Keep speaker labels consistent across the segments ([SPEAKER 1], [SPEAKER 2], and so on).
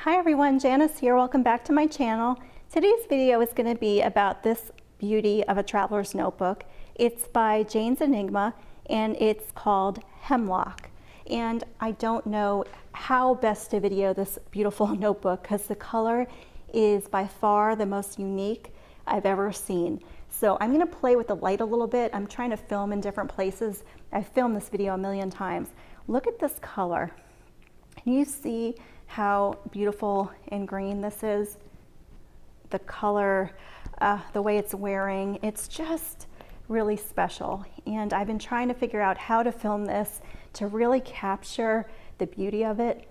[SPEAKER 1] Hi everyone, Janice here. Welcome back to my channel. Today's video is going to be about this beauty of a traveler's notebook. It's by Jane's Engima and it's called Hemlock. And I don't know how best to video this beautiful notebook because the color is by far the most unique I've ever seen. So I'm going to play with the light a little bit. I'm trying to film in different places. I've filmed this video a million times. Look at this color. Can you see how beautiful and green this is? The color, the way it's wearing, it's just really special. And I've been trying to figure out how to film this to really capture the beauty of it.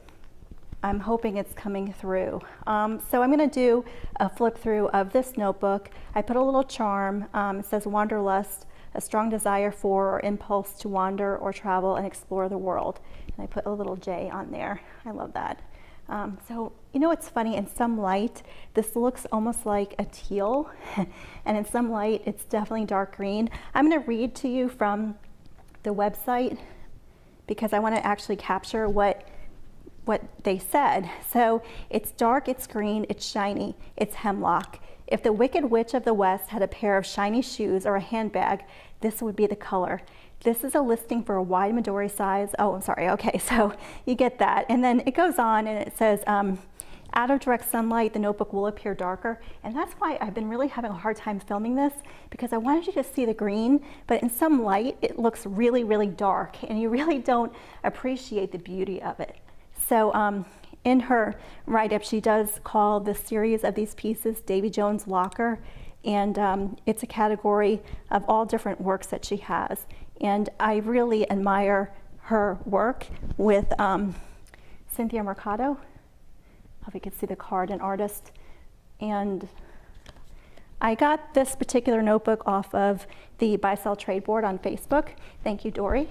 [SPEAKER 1] I'm hoping it's coming through. So I'm going to do a flip through of this notebook. I put a little charm. It says Wanderlust, a strong desire for or impulse to wander or travel and explore the world. And I put a little J on there. I love that. So, you know what's funny? In some light, this looks almost like a teal, and in some light, it's definitely dark green. I'm going to read to you from the website because I want to actually capture what they said. So, it's dark, it's green, it's shiny, it's hemlock. If the Wicked Witch of the West had a pair of shiny shoes or a handbag, this would be the color. This is a listing for a wide Midori size. Oh, I'm sorry. Okay, so you get that. And then it goes on and it says, out of direct sunlight, the notebook will appear darker. And that's why I've been really having a hard time filming this, because I wanted you to see the green, but in some light, it looks really, really dark, and you really don't appreciate the beauty of it. So in her write-up, she does call the series of these pieces Davy Jones' Locker, and it's a category of all different works that she has. And I really admire her work with Cynthia Mercado. Hope you can see the card, an artist. And I got this particular notebook off of the Buy Sell Trade board on Facebook. Thank you, Dory.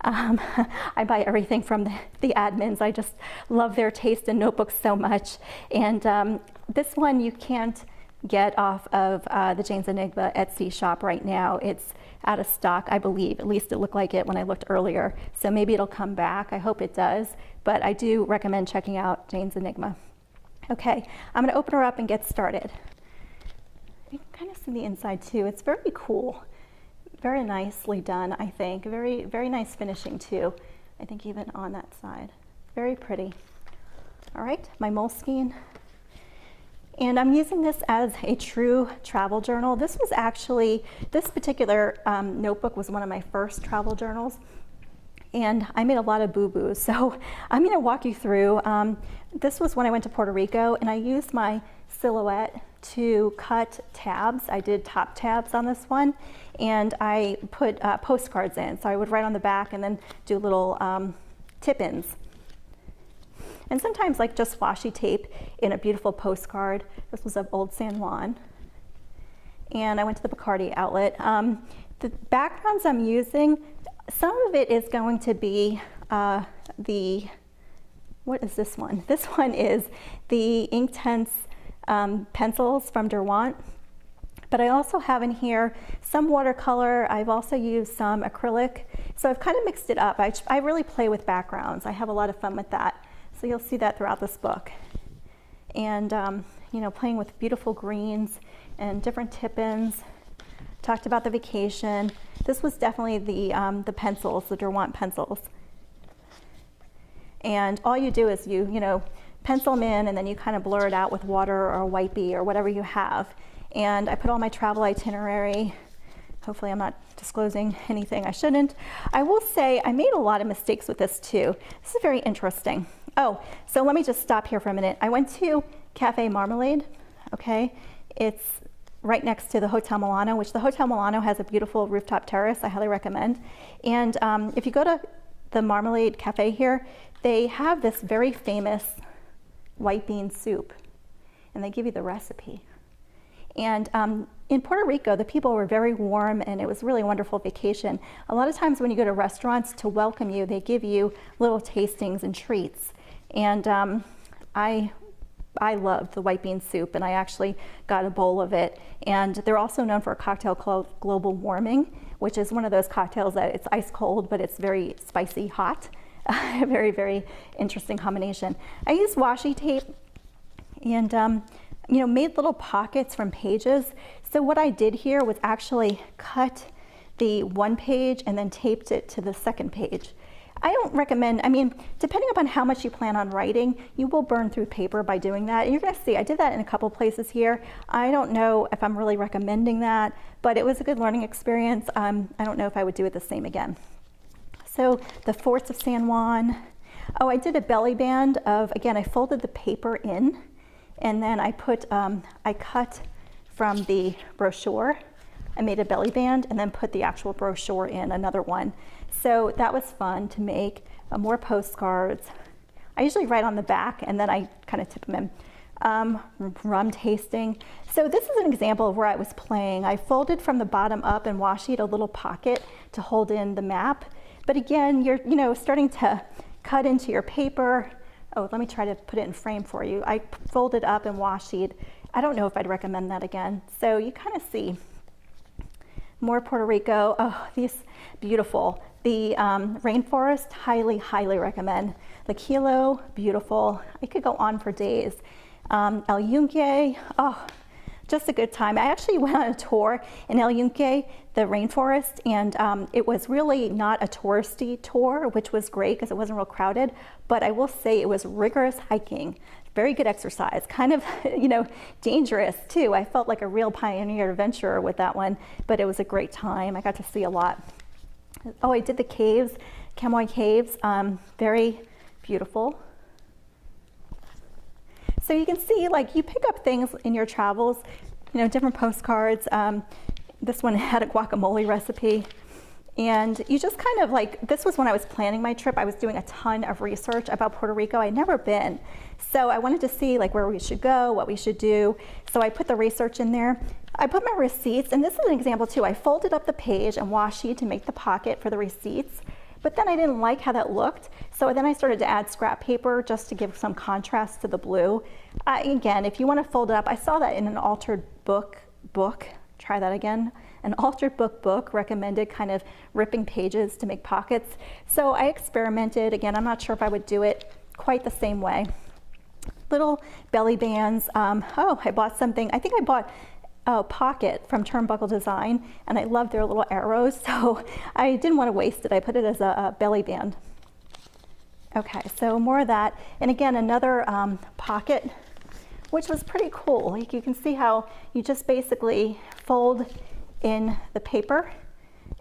[SPEAKER 1] I buy everything from the admins. I just love their taste in notebooks so much. And this one you can't get off of the Jane's Engima Etsy shop right now. It's out of stock, I believe. At least it looked like it when I looked earlier. So maybe it'll come back. I hope it does. But I do recommend checking out Jane's Engima. Okay, I'm going to open her up and get started. You can kind of see the inside too. It's very cool. Very nicely done, I think. Very, very nice finishing too. I think even on that side. Very pretty. All right, my Moleskine. And I'm using this as a true travel journal. This was actually, this particular notebook was one of my first travel journals. And I made a lot of boo-boos. So I'm gonna walk you through. This was when I went to Puerto Rico, and I used my Silhouette to cut tabs. I did top tabs on this one, and I put postcards in. So I would write on the back and then do little tip-ins. And sometimes like just washi tape in a beautiful postcard. This was of Old San Juan. And I went to the Bacardi outlet. The backgrounds I'm using, some of it is going to be what is this one? This one is the Inktense pencils from Derwent. But I also have in here some watercolor. I've also used some acrylic. So I've kind of mixed it up. I really play with backgrounds. I have a lot of fun with that. So you'll see that throughout this book. And, you know, playing with beautiful greens and different tip-ins. Talked about the vacation. This was definitely the pencils, the Derwent pencils. And all you do is you know, pencil them in, and then you kind of blur it out with water or Whitey or whatever you have. And I put all my travel itinerary. Hopefully I'm not disclosing anything I shouldn't. I will say I made a lot of mistakes with this too. This is very interesting. Oh, so let me just stop here for a minute. I went to Cafe Marmalade, okay? It's right next to the Hotel Milano, which the Hotel Milano has a beautiful rooftop terrace. I highly recommend. And if you go to the Marmalade Cafe here, they have this very famous white bean soup, and they give you the recipe. And in Puerto Rico, the people were very warm, and it was really a wonderful vacation. A lot of times when you go to restaurants, to welcome you, they give you little tastings and treats. And I loved the white bean soup, and I actually got a bowl of it. And they're also known for a cocktail called Global Warming, which is one of those cocktails that it's ice cold, but it's very spicy hot. A very, very interesting combination. I used washi tape and you know, made little pockets from pages. So what I did here was actually cut the one page and then taped it to the second page. I don't recommend, I mean, depending upon how much you plan on writing, you will burn through paper by doing that. And you're gonna see, I did that in a couple places here. I don't know if I'm really recommending that, but it was a good learning experience. I don't know if I would do it the same again. So the forts of San Juan. Oh, I did a belly band of, again, I folded the paper in, and then I put, I cut from the brochure. I made a belly band and then put the actual brochure in, another one. So that was fun to make. More postcards. I usually write on the back and then I kind of tip them in. Rum tasting. So this is an example of where I was playing. I folded from the bottom up and washi a little pocket to hold in the map. But again, you're starting to cut into your paper. Oh, let me try to put it in frame for you. I folded up and washi. I don't know if I'd recommend that again. So you kind of see. More Puerto Rico. Oh, these beautiful. The rainforest, highly, highly recommend. The Kilo, beautiful. I could go on for days. El Yunque, oh, just a good time. I actually went on a tour in El Yunque, the rainforest, and it was really not a touristy tour, which was great because it wasn't real crowded, but I will say it was rigorous hiking. Very good exercise, kind of, dangerous too. I felt like a real pioneer adventurer with that one, but it was a great time. I got to see a lot. Oh, I did the caves, Camoy Caves, very beautiful. So you can see, like, you pick up things in your travels, different postcards. This one had a guacamole recipe. And you just kind of this was when I was planning my trip. I was doing a ton of research about Puerto Rico. I'd never been. So I wanted to see where we should go, what we should do. So I put the research in there. I put my receipts, and this is an example too. I folded up the page and washi to make the pocket for the receipts. But then I didn't like how that looked. So then I started to add scrap paper just to give some contrast to the blue. Again, if you want to fold it up, I saw that in an altered book, try that again. An altered book recommended kind of ripping pages to make pockets. So I experimented. Again, I'm not sure if I would do it quite the same way. Little belly bands. Oh, I bought something. I think I bought a pocket from Turnbuckle Design, and I love their little arrows, so I didn't want to waste it. I put it as a belly band. Okay, so more of that. And again, another pocket, which was pretty cool. You can see how you just basically fold in the paper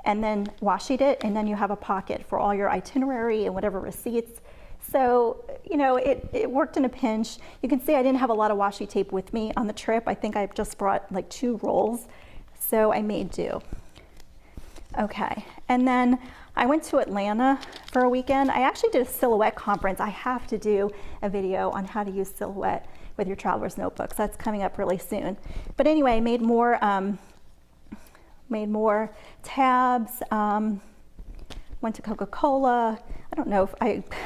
[SPEAKER 1] and then washi it, and then you have a pocket for all your itinerary and whatever receipts. So, it worked in a pinch. You can see I didn't have a lot of washi tape with me on the trip. I think I just brought 2 rolls, so I made do. Okay, and then I went to Atlanta for a weekend. I actually did a silhouette conference. I have to do a video on how to use silhouette with your traveler's notebooks. That's coming up really soon. But anyway, I made more tabs, went to Coca-Cola. I don't know if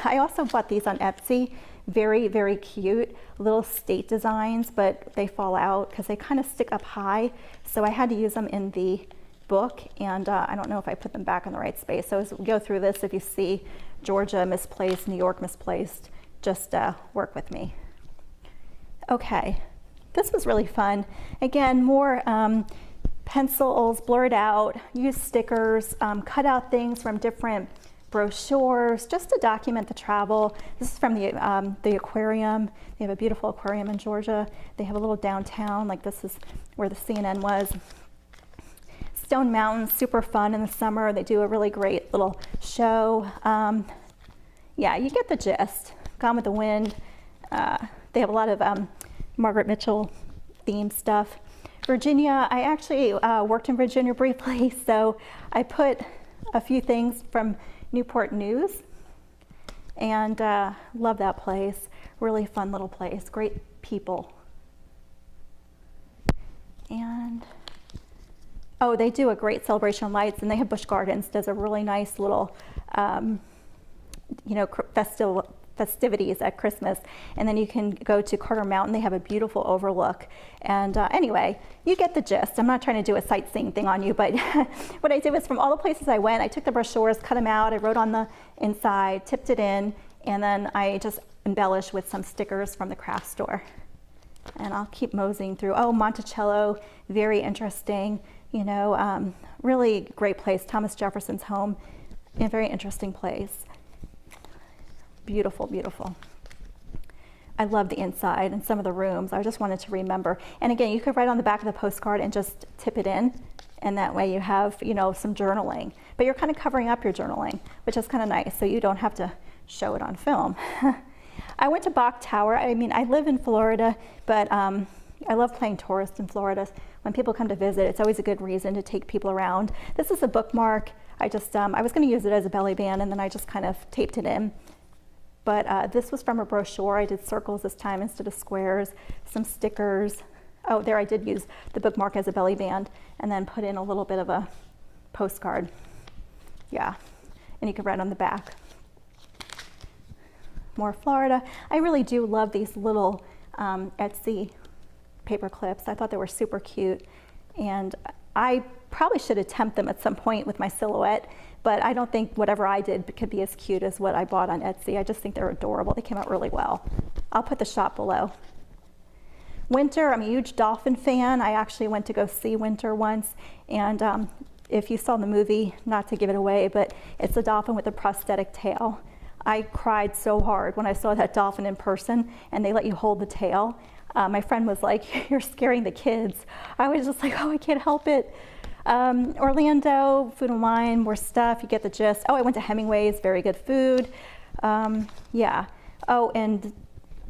[SPEAKER 1] I also bought these on Etsy. Very, very cute little state designs, but they fall out because they kind of stick up high. So I had to use them in the book, and I don't know if I put them back in the right space. So as we go through this, if you see Georgia misplaced, New York misplaced, just work with me. Okay, this was really fun. Again, more pencils, blurred out, use stickers, cut out things from different brochures just to document the travel. This is from the aquarium. They have a beautiful aquarium in Georgia. They have a little downtown, this is where the CNN was. Stone Mountain, super fun in the summer. They do a really great little show. Yeah, you get the gist. Gone with the Wind. They have a lot of Margaret Mitchell themed stuff. Virginia, I actually worked in Virginia briefly, so I put a few things from Newport News, and love that place. Really fun little place, great people. And oh, they do a great celebration of lights, and they have Busch Gardens does a really nice little, festival festivities at Christmas. And then you can go to Carter Mountain. They have a beautiful overlook. And anyway, you get the gist. I'm not trying to do a sightseeing thing on you, but what I did was from all the places I went, I took the brochures, cut them out, I wrote on the inside, tipped it in, and then I just embellished with some stickers from the craft store. And I'll keep moseying through. Oh, Monticello, very interesting. You know, really great place. Thomas Jefferson's home, a very interesting place. Beautiful, beautiful. I love the inside and some of the rooms. I just wanted to remember. And again, you could write on the back of the postcard and just tip it in. And that way you have, you know, some journaling. But you're kind of covering up your journaling, which is kind of nice. So you don't have to show it on film. I went to Bach Tower. I mean, I live in Florida, but I love playing tourist in Florida. When people come to visit, it's always a good reason to take people around. This is a bookmark. I just, I was going to use it as a belly band, and then I just kind of taped it in. But this was from a brochure. I did circles this time instead of squares, some stickers. Oh, there I did use the bookmark as a belly band, and then put in a little bit of a postcard. Yeah, and you can write on the back. More Florida. I really do love these little Etsy paper clips. I thought they were super cute, and I probably should attempt them at some point with my silhouette, but I don't think whatever I did could be as cute as what I bought on Etsy. I just think they're adorable. They came out really well. I'll put the shop below. Winter, I'm a huge dolphin fan. I actually went to go see Winter once, and if you saw the movie, not to give it away, but it's a dolphin with a prosthetic tail. I cried so hard when I saw that dolphin in person, and they let you hold the tail. My friend was like, "You're scaring the kids." I was just like, "Oh, I can't help it." Orlando, Food and Wine, more stuff. You get the gist. Oh, I went to Hemingway's, very good food. Yeah. Oh, and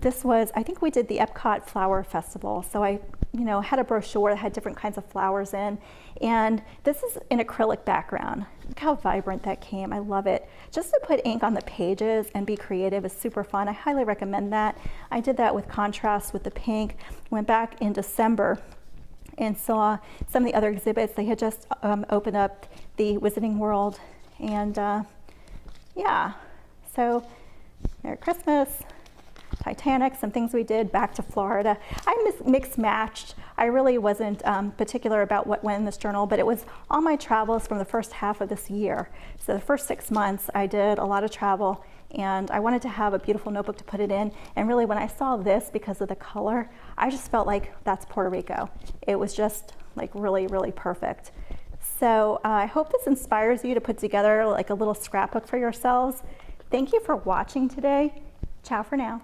[SPEAKER 1] this was, I think we did the Epcot Flower Festival. So I, you know, had a brochure that had different kinds of flowers in. And this is an acrylic background. Look how vibrant that came. I love it. Just to put ink on the pages and be creative is super fun. I highly recommend that. I did that with contrast with the pink. Went back in December and saw some of the other exhibits. They had just opened up the Wizarding World. And yeah, so Merry Christmas. Titanic, some things we did, back to Florida. I mixed matched. I really wasn't particular about what went in this journal, but it was all my travels from the first half of this year. So the first 6 months I did a lot of travel, and I wanted to have a beautiful notebook to put it in. And really when I saw this, because of the color, I just felt like that's Puerto Rico. It was just like really, really perfect. So I hope this inspires you to put together like a little scrapbook for yourselves. Thank you for watching today. Ciao for now.